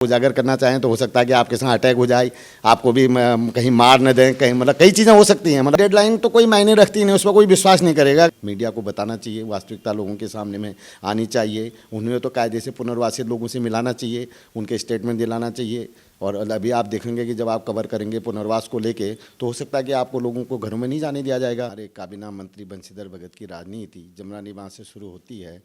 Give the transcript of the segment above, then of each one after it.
उजागर करना चाहें तो हो सकता है कि आपके साथ अटैक हो जाए, आपको भी कहीं मार न दें, कहीं मतलब कई चीज़ें हो सकती हैं। मतलब डेडलाइन तो कोई मायने रखती नहीं, उस पर कोई विश्वास नहीं करेगा। मीडिया को बताना चाहिए, वास्तविकता लोगों के सामने में आनी चाहिए। उन्हें तो कायदे से पुनर्वासित लोगों से मिलाना चाहिए, उनके स्टेटमेंट दिलाना चाहिए। और अभी आप देखेंगे कि जब आप कवर करेंगे पुनर्वास को लेके तो हो सकता है कि आपको लोगों को घरों में नहीं जाने दिया जाएगा। हमारे काबीना मंत्री बंशीधर भगत की राजनीति जमुना निवास से शुरू होती है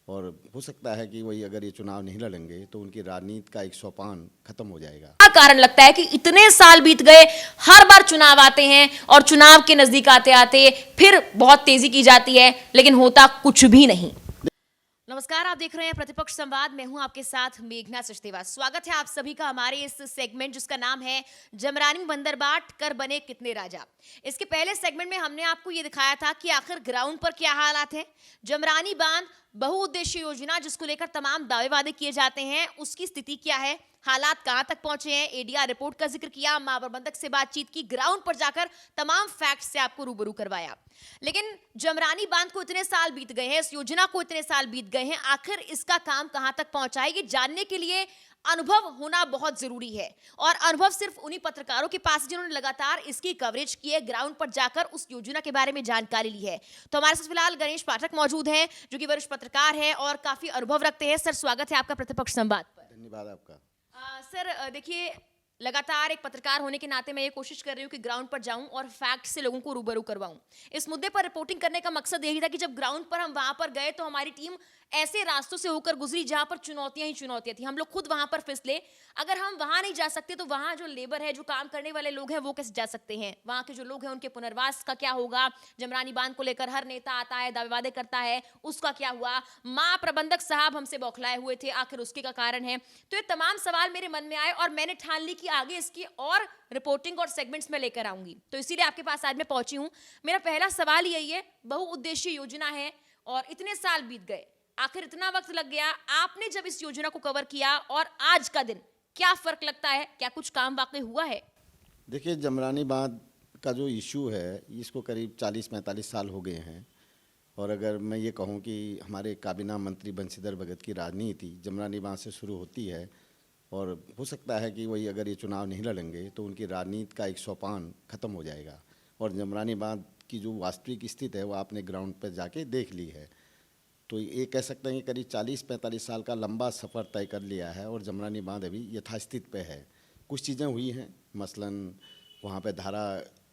और हो सकता है कि वही अगर ये चुनाव नहीं लड़ेंगे तो उनकी राजनीति का एक सोपान खत्म हो जाएगा। क्या कारण लगता है कि इतने साल बीत गए, हर बार चुनाव आते हैं और चुनाव के नजदीक आते आते फिर बहुत तेजी की जाती है, लेकिन होता कुछ भी नहीं। नमस्कार, आप देख रहे हैं प्रतिपक्ष संवाद। मैं हूं आपके साथ मेघना सचदेवा। स्वागत है आप सभी का हमारे इस सेगमेंट जिसका नाम है जमरानी बंदर बाट कर बने कितने राजा। इसके पहले सेगमेंट में हमने आपको ये दिखाया था कि आखिर ग्राउंड पर क्या हालात है। जमरानी बांध बहुउद्देशीय योजना जिसको लेकर तमाम दावे वादे किए जाते हैं, उसकी स्थिति क्या है, हालात कहां तक पहुंचे हैं। एडीआर रिपोर्ट का जिक्र किया, महाप्रबंधक से बातचीत की, ग्राउंड पर जाकर तमाम फैक्ट्स से आपको रूबरू करवाया। लेकिन जमरानी बांध को इतने साल बीत गए हैं, इस योजना को इतने साल बीत गए हैं, आखिर इसका काम कहां तक पहुंचा है, ये जानने के लिए अनुभव होना बहुत जरूरी है। और अनुभव सिर्फ उन्हीं पत्रकारों के पास जिन्होंने लगातार इसकी कवरेज की है, ग्राउंड पर जाकर उस योजना के बारे में जानकारी ली है। तो हमारे साथ फिलहाल गणेश पाठक मौजूद हैं जो कि वरिष्ठ पत्रकार हैं और काफी अनुभव रखते हैं। सर, स्वागत है आपका प्रतिपक्ष संवाद पर। धन्यवाद आपका। सर देखिए, लगातार एक पत्रकार होने के नाते मैं ये कोशिश कर रही हूँ कि ग्राउंड पर जाऊं और फैक्ट से लोगों को रूबरू करवाऊं। इस मुद्दे पर रिपोर्टिंग करने का मकसद यही था कि जब ग्राउंड पर हम वहां पर गए तो हमारी टीम ऐसे रास्तों से होकर गुजरी जहां पर चुनौतियां ही चुनौतियां थी। हम लोग खुद वहां पर फिसले। अगर हम वहां नहीं जा सकते तो वहां जो लेबर है, जो काम करने वाले लोग हैं, वो कैसे जा सकते हैं। वहां के जो लोग हैं उनके पुनर्वास का क्या होगा। जमरानी बांध को लेकर हर नेता आता है, दावे वादे करता है, उसका क्या हुआ। महाप्रबंधक साहब हमसे बौखलाए हुए थे, आखिर उसके का कारण है। तो ये तमाम सवाल मेरे मन में आए और मैंने ठान ली कि आगे इसकी और रिपोर्टिंग और सेगमेंट्स में लेकर आऊंगी। तो इसीलिए आपके पास आज मैं पहुंची हूं। मेरा पहला सवाल यही है, बहुउद्देशीय योजना है और इतने साल बीत गए, आखिर इतना वक्त लग गया, आपने जब इस योजना को कवर किया और आज का दिन, क्या फर्क लगता है, क्या कुछ काम वाकई हुआ है? देखिए, जमरानी बांध का जो इशू है इसको करीब 40-45 साल हो गए हैं। और अगर मैं ये कहूँ कि हमारे काबीना मंत्री बंशीधर भगत की राजनीति जमरानी बांध से शुरू होती है और हो सकता है कि वही अगर ये चुनाव नहीं लड़ेंगे तो उनकी राजनीति का एक सोपान खत्म हो जाएगा। और जमरानी बांध की जो वास्तविक स्थिति है वो आपने ग्राउंड पर जाके देख ली है। तो ये कह सकते हैं कि करीब 40-45 साल का लंबा सफ़र तय कर लिया है और जमरानी बांध अभी यथास्थिति पे है। कुछ चीज़ें हुई हैं, मसलन वहाँ पे धारा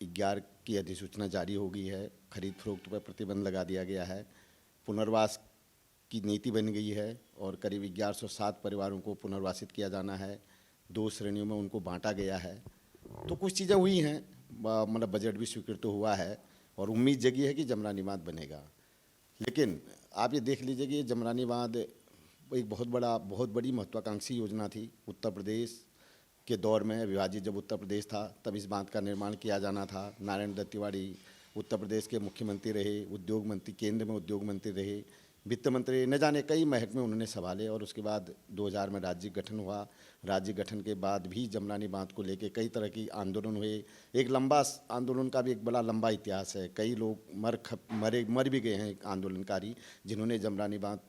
11 की अधिसूचना जारी हो गई है, खरीद फरोख्त पर प्रतिबंध लगा दिया गया है, पुनर्वास की नीति बन गई है और करीब 1107 परिवारों को पुनर्वासित किया जाना है, 2 श्रेणियों में उनको बांटा गया है। तो कुछ चीज़ें हुई हैं, मतलब बजट भी स्वीकृत तो हुआ है और उम्मीद जगी है कि जमरानी बांध बनेगा। लेकिन आप ये देख लीजिए कि ये जमरानी बांध एक बहुत बड़ी महत्वाकांक्षी योजना थी। उत्तर प्रदेश के दौर में विभाजित जब उत्तर प्रदेश था तब इस बांध का निर्माण किया जाना था। नारायण दत्त तिवारी उत्तर प्रदेश के मुख्यमंत्री रहे, उद्योग मंत्री, केंद्र में उद्योग मंत्री रहे, वित्त मंत्री, न जाने कई महकमे उन्होंने संभाले। और उसके बाद 2000 में राज्य गठन हुआ। राज्य गठन के बाद भी जमरानी बांध को लेके कई तरह की आंदोलन हुए। एक लंबा आंदोलन का भी एक बड़ा लंबा इतिहास है। कई लोग मर भी गए हैं आंदोलनकारी जिन्होंने जमरानी बांध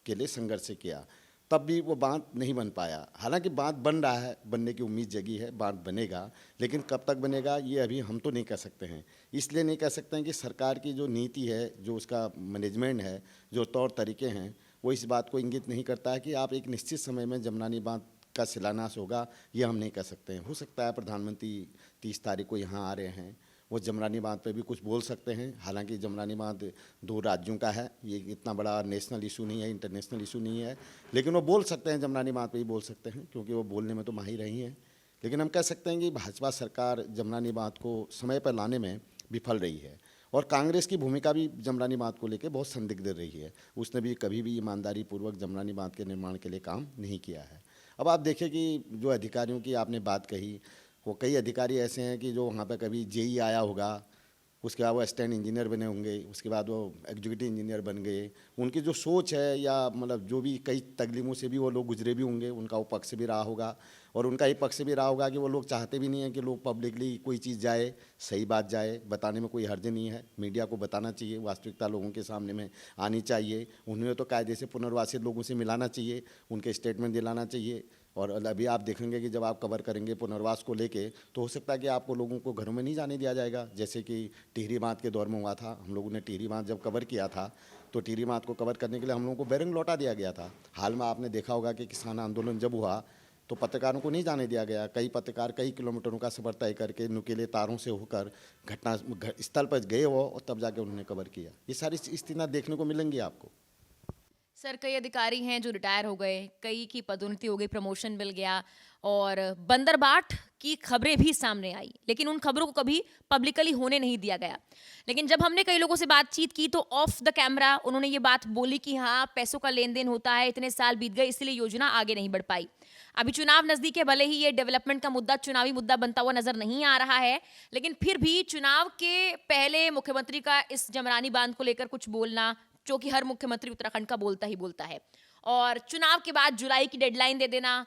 के लिए संघर्ष किया। तब भी वो बांध नहीं बन पाया। हालांकि बांध बन रहा है, बनने की उम्मीद जगी है, बांध बनेगा, लेकिन कब तक बनेगा ये अभी हम तो नहीं कह सकते हैं। इसलिए नहीं कह सकते हैं कि सरकार की जो नीति है, जो उसका मैनेजमेंट है, जो तौर तरीके हैं, वो इस बात को इंगित नहीं करता है कि आप एक निश्चित समय में जमरानी बांध का शिलान्यास होगा, ये हम नहीं कह सकते हैं। हो सकता है प्रधानमंत्री 30 तारीख को यहाँ आ रहे हैं, वो जमरानी बांध पे भी कुछ बोल सकते हैं। हालांकि जमरानी बांध 2 राज्यों का है, ये इतना बड़ा नेशनल इशू नहीं है, इंटरनेशनल इशू नहीं है, लेकिन वो बोल सकते हैं, जमरानी बांध पे ही बोल सकते हैं क्योंकि वो बोलने में तो माहिर रही हैं। लेकिन हम कह सकते हैं कि भाजपा सरकार जमरानी बांध को समय पर लाने में विफल रही है और कांग्रेस की भूमिका भी जमरानी बांध को लेकर बहुत संदिग्ध रही है। उसने भी कभी भी ईमानदारी पूर्वक जमरानी बांध के निर्माण के लिए काम नहीं किया है। अब आप देखिए कि जो अधिकारियों की आपने बात कही, वो कई अधिकारी ऐसे हैं कि जो वहाँ पे कभी जेई आया होगा, उसके बाद वो असिस्टेंट इंजीनियर बने होंगे, उसके बाद वो एग्जीक्यूटिव इंजीनियर बन गए। उनकी जो सोच है या मतलब जो भी कई तकलीफ़ों से भी वो लोग गुजरे भी होंगे, उनका वो पक्ष भी रहा होगा और उनका ये पक्ष भी रहा होगा कि वो लोग चाहते भी नहीं हैं कि लोग पब्लिकली कोई चीज़ जाए, सही बात जाए, बताने में कोई हर्ज नहीं है। मीडिया को बताना चाहिए, वास्तविकता लोगों के सामने में आनी चाहिए। उन्हें तो कायदे से पुनर्वासित लोगों से मिलाना चाहिए, उनके स्टेटमेंट दिलाना चाहिए। और अभी आप देखेंगे कि जब आप कवर करेंगे पुनर्वास को लेके, तो हो सकता है कि आपको लोगों को घरों में नहीं जाने दिया जाएगा। जैसे कि टिहरी बांध के दौर में हुआ था, हम लोगों ने टिहरी बांध जब कवर किया था तो टिहरी बांध को कवर करने के लिए हम लोगों को बैरंग लौटा दिया गया था। हाल में आपने देखा होगा कि किसान आंदोलन जब हुआ तो पत्रकारों को नहीं जाने दिया गया। कई पत्रकार कई किलोमीटरों का सफर तय करके नुकीले तारों से होकर घटना स्थल पर गए वो, और तब जाके उन्होंने कवर किया। ये सारी स्थितियाँ देखने को मिलेंगी आपको। सर, कई अधिकारी हैं जो रिटायर हो गए, कई की पदोन्नति हो गई, प्रमोशन मिल गया, और बंदरबाट की खबरें भी सामने आई, लेकिन उन खबरों को कभी पब्लिकली होने नहीं दिया गया। लेकिन जब हमने कई लोगों से बातचीत की तो ऑफ द कैमरा उन्होंने ये बात बोली कि हाँ, पैसों का लेन देन होता है, इतने साल बीत गए इसलिए योजना आगे नहीं बढ़ पाई। अभी चुनाव नजदीक है, भले ही ये डेवलपमेंट का मुद्दा चुनावी मुद्दा बनता हुआ नजर नहीं आ रहा है, लेकिन फिर भी चुनाव के पहले मुख्यमंत्री का इस जमरानी बांध को लेकर कुछ बोलना, जो कि हर मुख्यमंत्री उत्तराखंड का बोलता ही बोलता है, और चुनाव के बाद जुलाई की डेडलाइन दे देना,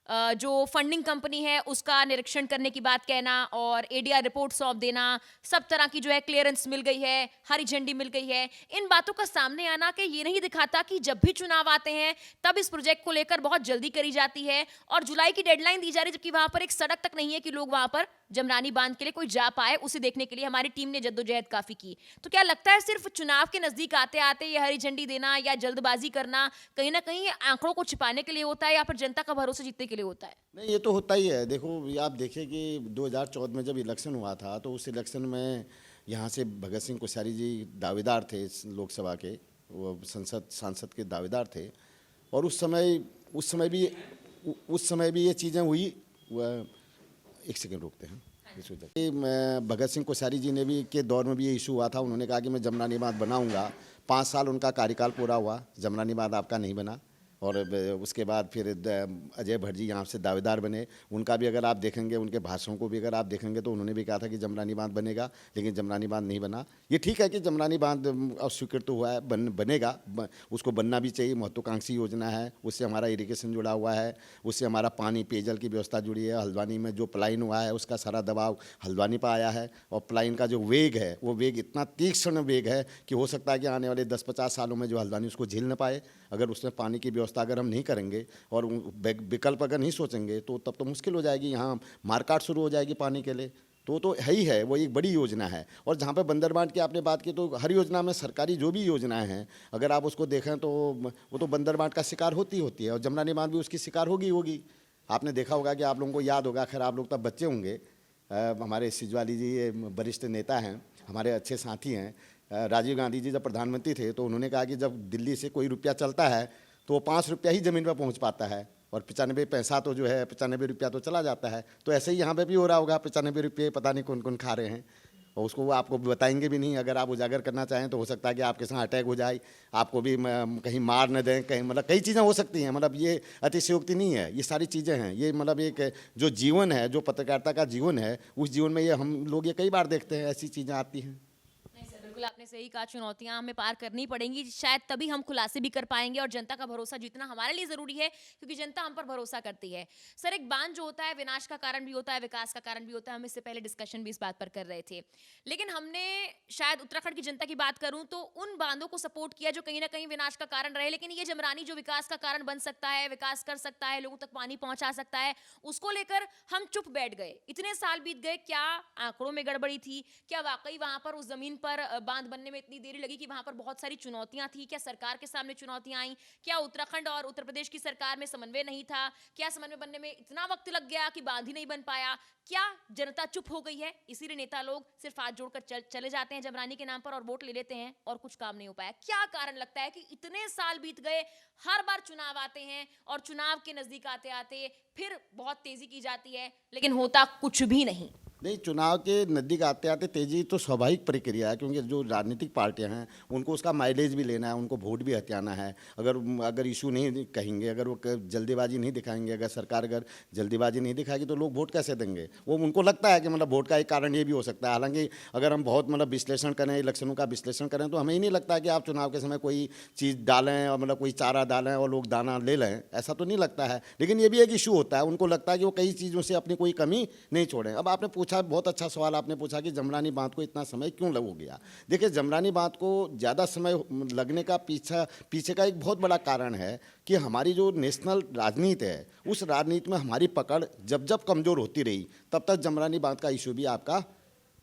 जो फंडिंग कंपनी है उसका निरीक्षण करने की बात कहना, और एडीआर रिपोर्ट सौंप देना, सब तरह की जो है क्लियरेंस मिल गई है, हरी झंडी मिल गई है। इन बातों का सामने आना कि ये नहीं दिखाता कि जब भी चुनाव आते हैं तब इस प्रोजेक्ट को लेकर बहुत जल्दी करी जाती है और जुलाई की डेडलाइन दी जा रही है, जबकि वहां पर एक सड़क तक नहीं है कि लोग वहां पर जमरानी बांध के लिए कोई जा पाए। उसे देखने के लिए हमारी टीम ने जद्दोजहद काफी की। तो क्या लगता है सिर्फ चुनाव के नजदीक आते आते ये हरी झंडी देना या जल्दबाजी करना कहीं ना कहीं आंकड़ों को छिपाने के लिए होता है, या फिर जनता का भरोसा जीतने के लिए होता है? नहीं, ये तो होता ही है। देखो, आप देखिए कि 2014 में जब इलेक्शन हुआ था तो उस इलेक्शन में यहाँ से भगत सिंह कोश्यारी जी दावेदार थे, लोकसभा के वो सांसद के दावेदार थे, और उस समय भी ये चीज़ें हुई। एक सेकंड रुकते हैं। भगत सिंह कोश्यारी जी ने भी के दौर में भी ये इशू हुआ था। उन्होंने कहा कि मैं जमरानी बांध बनाऊंगा। 5 साल उनका कार्यकाल पूरा हुआ, जमरानी बांध आपका नहीं बना। और उसके बाद फिर अजय भट्ट जी यहाँ से दावेदार बने। उनका भी अगर आप देखेंगे, उनके भाषणों को भी अगर आप देखेंगे तो उन्होंने भी कहा था कि जमरानी बांध बनेगा, लेकिन जमरानी बांध नहीं बना। ये ठीक है कि जमरानी बांध अस्वीकृत तो हुआ है, बनेगा, उसको बनना भी चाहिए। महत्वाकांक्षी योजना है, उससे हमारा इरिगेशन जुड़ा हुआ है, उससे हमारा पानी पेयजल की व्यवस्था जुड़ी है। हल्द्वानी में जो पलायन हुआ है उसका सारा दबाव हल्द्वानी पर आया है, और पलायन का जो वेग है वो वेग इतना तीक्ष्ण वेग है कि हो सकता है कि आने वाले 10-50 सालों में जो हल्द्वानी उसको झेल न पाए। अगर उसमें पानी की व्यवस्था अगर हम नहीं करेंगे और विकल्प अगर नहीं सोचेंगे तो तब तो मुश्किल हो जाएगी। यहाँ मारकाट शुरू हो जाएगी पानी के लिए। तो है ही है, वो एक बड़ी योजना है। और जहाँ पे बंदरबांट की आपने बात की, तो हर योजना में सरकारी जो भी योजनाएं हैं अगर आप उसको देखें तो वो तो बंदरबांट का शिकार होती है, और जमरानी बांध भी उसकी शिकार होगी। आपने देखा होगा कि आप लोगों को याद होगा, खैर आप लोग तब बच्चे होंगे, हमारे सिजवाली जी ये वरिष्ठ नेता हैं, हमारे अच्छे साथी हैं। राजीव गांधी जी जब प्रधानमंत्री थे तो उन्होंने कहा कि जब दिल्ली से कोई रुपया चलता है तो वो 5 रुपया ही ज़मीन पर पहुंच पाता है, और 95 पैसा तो जो है 95 रुपया तो चला जाता है। तो ऐसे ही यहाँ पे भी हो रहा होगा, 95 रुपये पता नहीं कौन कौन खा रहे हैं, और उसको वो आपको बताएंगे भी नहीं। अगर आप उजागर करना चाहें तो हो सकता है कि आपके साथ अटैक हो जाए, आपको भी कहीं मार न दें, कहीं मतलब कई चीज़ें हो सकती हैं। मतलब ये अतिशयोक्ति नहीं है, ये सारी चीज़ें हैं। ये मतलब एक जो जीवन है, जो पत्रकारिता का जीवन है, उस जीवन में ये हम लोग ये कई बार देखते हैं, ऐसी चीज़ें आती हैं। बिल्कुल आपने सही कहा, चुनौतियां हमें पार करनी पड़ेंगी, शायद तभी हम खुलासे भी कर पाएंगे, और जनता का भरोसा जीतना हमारे लिए जरूरी है क्योंकि जनता हम पर भरोसा करती है। सर, एक बांध जो होता है विनाश का कारण भी होता है, विकास का कारण भी होता है। हम इससे पहले डिस्कशन भी इस बात पर कर रहे थे, लेकिन हमने शायद उत्तराखंड की जनता की बात करूं तो उन बांधों को सपोर्ट किया जो कहीं ना कहीं विनाश का कारण रहे, लेकिन ये जमरानी जो विकास का कारण बन सकता है, विकास कर सकता है, लोगों तक पानी पहुंचा सकता है, उसको लेकर हम चुप बैठ गए। इतने साल बीत गए, क्या आंकड़ों में गड़बड़ी थी? क्या वाकई वहां पर उस जमीन पर बांध बनने में इतनी देरी लगी कि वहां पर बहुत सारी चुनौतियां थी? क्या सरकार के सामने चुनौतियां आई? क्या उत्तराखंड और उत्तर प्रदेश की सरकार में समन्वय नहीं था? क्या समन्वय बनने में इतना वक्त लग गया कि बांध ही नहीं बन पाया? क्या जनता चुप हो गई है, इसीलिए नेता लोग सिर्फ हाथ जोड़कर चले जाते हैं जमरानी के नाम पर और वोट ले लेते हैं और कुछ काम नहीं हो पाया? क्या कारण लगता है कि इतने साल बीत गए, हर बार चुनाव आते हैं और चुनाव के नजदीक आते आते फिर बहुत तेजी की जाती है, लेकिन होता कुछ भी नहीं? नहीं, चुनाव के नज़दीक आते आते तेज़ी तो स्वाभाविक प्रक्रिया है, क्योंकि जो राजनीतिक पार्टियां हैं उनको उसका माइलेज भी लेना है, उनको वोट भी हथियाना है। अगर इशू नहीं कहेंगे, अगर वो जल्दीबाजी नहीं दिखाएंगे, अगर सरकार अगर जल्दीबाजी नहीं दिखाएगी तो लोग वोट कैसे देंगे? वो उनको लगता है कि मतलब वोट का एक कारण ये भी हो सकता है। हालांकि अगर हम बहुत मतलब विश्लेषण करें, इलेक्शनों का विश्लेषण करें, तो हमें ही नहीं लगता कि आप चुनाव के समय कोई चीज़ डालें और मतलब कोई चारा डालें और लोग दाना ले लें, ऐसा तो नहीं लगता है। लेकिन ये भी एक इशू होता है, उनको लगता है कि वो कई चीज़ों से अपनी कोई कमी नहीं छोड़ें। अब आपने पूछा, बहुत अच्छा सवाल आपने पूछा कि जमरानी बांध को इतना समय क्यों लग हो गया। देखिए, जमरानी बांध को ज़्यादा समय लगने का पीछे का एक बहुत बड़ा कारण है कि हमारी जो नेशनल राजनीति है, उस राजनीति में हमारी पकड़ जब जब कमज़ोर होती रही, तब तक जमरानी बांध का इशू भी आपका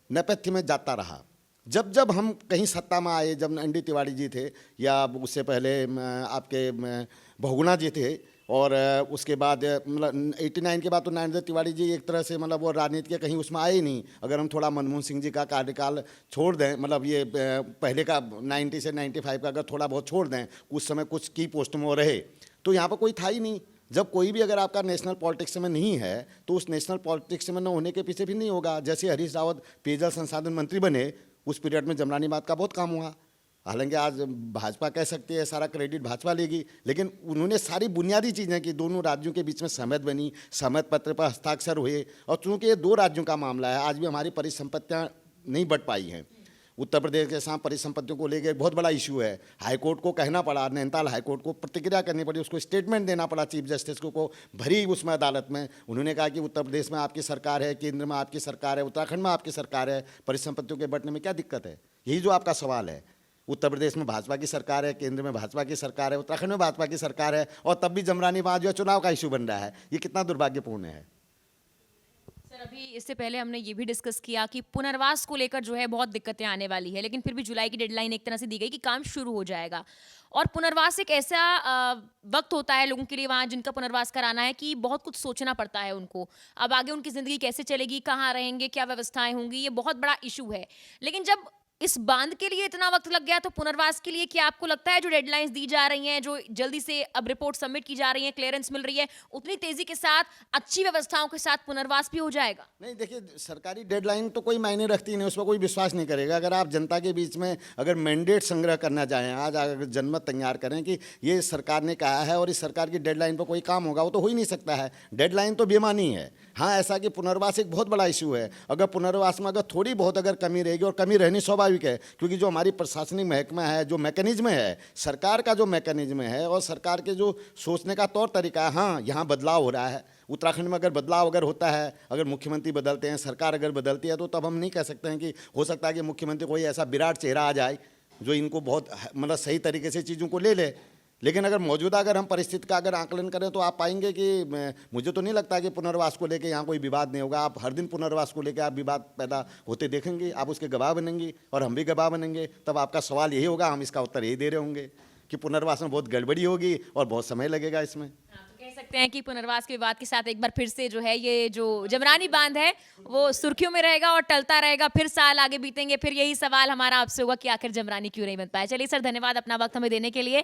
नेपथ्य में जाता रहा। जब जब हम कहीं सत्ता में आए, जब एन डी तिवारी जी थे या उससे पहले आपके बहुगुणा जी थे, और उसके बाद मतलब 89 के बाद तो नरेंद्र तिवारी जी एक तरह से मतलब वो राजनीति के कहीं उसमें आए ही नहीं। अगर हम थोड़ा मनमोहन सिंह जी का कार्यकाल छोड़ दें, मतलब ये पहले का 90 से 95 का अगर थोड़ा बहुत छोड़ दें, उस समय कुछ की पोस्ट में वो रहे, तो यहाँ पर कोई था ही नहीं। जब कोई भी अगर आपका नेशनल पॉलिटिक्स में नहीं है, तो उस नेशनल पॉलिटिक्स में न होने के पीछे भी नहीं होगा। जैसे हरीश रावत पेयजल संसाधन मंत्री बने, उस पीरियड में जमरानी बांध का बहुत काम हुआ। हालांकि आज भाजपा कह सकती है सारा क्रेडिट भाजपा लेगी, लेकिन उन्होंने सारी बुनियादी चीज़ें की, दोनों राज्यों के बीच में सहमत बनी, सहमत पत्र पर हस्ताक्षर हुए, और चूंकि ये 2 राज्यों का मामला है, आज भी हमारी परिसंपत्तियाँ नहीं बढ़ पाई हैं। उत्तर प्रदेश के साथ परिसंपत्तियों को लेकर बहुत बड़ा इशू है। हाईकोर्ट को कहना पड़ा, नैनीताल हाईकोर्ट को प्रतिक्रिया करनी पड़ी, उसको स्टेटमेंट देना पड़ा चीफ जस्टिस को भरी उसमें अदालत में। उन्होंने कहा कि उत्तर प्रदेश में आपकी सरकार है, केंद्र में आपकी सरकार है, उत्तराखंड में आपकी सरकार है, परिसंपत्तियों के बंटने में क्या दिक्कत है? यही जो आपका सवाल है। उत्तर प्रदेश में भाजपा की सरकार है, केंद्र में भाजपा की सरकार है, उत्तराखंड में भाजपा की सरकार है, और तब भी जमरानी बांध जो चुनाव का इशू बन रहा है। ये कितना दुर्भाग्यपूर्ण है। सर, अभी इससे पहले हमने ये भी डिस्कस किया कि पुनर्वास को लेकर जो है बहुत दिक्कतें आने वाली है, लेकिन फिर भी जुलाई की डेडलाइन एक तरह से दी गई कि काम शुरू हो जाएगा। और पुनर्वास एक ऐसा वक्त होता है लोगों के लिए वहाँ जिनका पुनर्वास कराना है कि बहुत कुछ सोचना पड़ता है उनको। अब आगे उनकी ज़िंदगी कैसे चलेगी, कहाँ रहेंगे, क्या व्यवस्थाएं होंगी, ये बहुत बड़ा इशू है। लेकिन जब इस बांध के लिए इतना वक्त लग गया, तो पुनर्वास के लिए क्या आपको लगता है जो डेडलाइंस दी जा रही हैं, जो जल्दी से अब रिपोर्ट सबमिट की जा रही है, क्लियरेंस मिल रही है, उतनी तेजी के साथ अच्छी व्यवस्थाओं के साथ पुनर्वास भी हो जाएगा? नहीं, देखिए, सरकारी डेडलाइन तो कोई मायने रखती नहीं, उस पर कोई विश्वास नहीं करेगा। अगर आप जनता के बीच में अगर मैंडेट संग्रह करना चाहें, आज अगर जनमत तैयार करें कि ये सरकार ने कहा है और इस सरकार की डेडलाइन पर कोई काम होगा, वो तो हो ही नहीं सकता है। डेडलाइन तो बेमानी है। हाँ, ऐसा कि पुनर्वास एक बहुत बड़ा इशू है। अगर पुनर्वास में अगर थोड़ी बहुत अगर कमी रहेगी, और कमी रहनी स्वाभाविक है, क्योंकि जो हमारी प्रशासनिक महकमा है, जो मैकेनिज्म है, सरकार का जो मैकेनिज्म है और सरकार के जो सोचने का तौर तरीका है, हाँ, यहाँ बदलाव हो रहा है। उत्तराखंड में अगर बदलाव अगर होता है, अगर मुख्यमंत्री बदलते हैं, सरकार अगर बदलती है, तो तब हम नहीं कह सकते हैं कि हो सकता है कि मुख्यमंत्री कोई ऐसा विराट चेहरा आ जाए जो इनको बहुत मतलब सही तरीके से चीज़ों को ले ले। लेकिन अगर मौजूदा अगर हम परिस्थिति का अगर आकलन करें, तो आप पाएंगे कि मुझे तो नहीं लगता कि पुनर्वास को लेकर यहाँ कोई विवाद नहीं होगा। आप हर दिन पुनर्वास को लेकर आप विवाद पैदा होते देखेंगे, आप उसके गवाह बनेंगे और हम भी गवाह बनेंगे। तब आपका सवाल यही होगा, हम इसका उत्तर यही दे रहे होंगे कि पुनर्वास में बहुत गड़बड़ी होगी और बहुत समय लगेगा इसमें। कह सकते हैं कि पुनर्वास के विवाद के साथ एक बार फिर से जो है ये जो जमरानी बांध है वो सुर्खियों में रहेगा और टलता रहेगा। फिर साल आगे बीतेंगे, फिर यही सवाल हमारा आपसे होगा कि आखिर जमरानी क्यों नहीं बन पाया। चलिए सर, धन्यवाद अपना वक्त हमें देने के लिए।